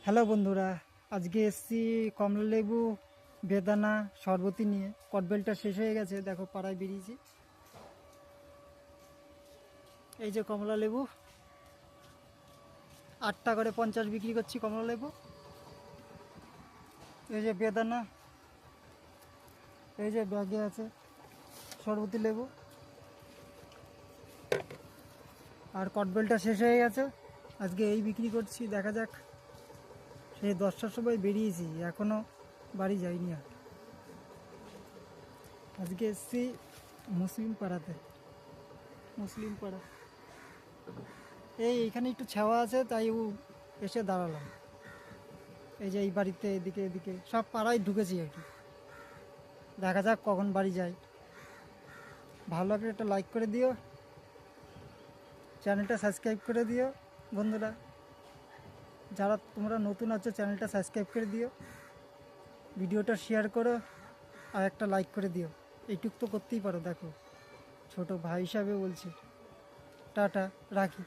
Hello বন্ধুরা, আজকে এসছি কমলা লেবু বেদানা শরবতি নিয়ে। কটবেলটা শেষ হয়ে গেছে, দেখো পাড়ায় বেরিয়েছি। এই যে কমলা লেবু 8 করে 50 বিক্রি করছি কমলা লেবু। এই যে বেদানা, এই যে ব্যাগে আছে শরবতি লেবু। আর কটবেলটা শেষ হয়ে গেছে, আজকে এই বিক্রি করছি। দেখা যাক, সেই 10টার সময় বেরিয়েছি, এখনও বাড়ি যাইনি। আর আজকে এসছি মুসলিম পাড়াতে, মুসলিম পাড়া। এইখানে একটু ছাওয়া আছে, তাই এসে দাঁড়ালাম। এই যে এই বাড়িতে, এদিকে এদিকে সব পাড়ায় ঢুকেছি আর কি। দেখা যাক কখন বাড়ি যাই। ভালো লাগলে একটা লাইক করে দিও, চ্যানেলটা সাবস্ক্রাইব করে দিও বন্ধুরা। যারা তোমরা নতুন আছো চ্যানেলটা সাবস্ক্রাইব করে দিও, ভিডিওটা শেয়ার করো, আর একটা লাইক করে দিও। এইটুক তো করতেই পারো। দেখো, ছোট ভাই হিসাবে বলছি। টাটা, রাখি।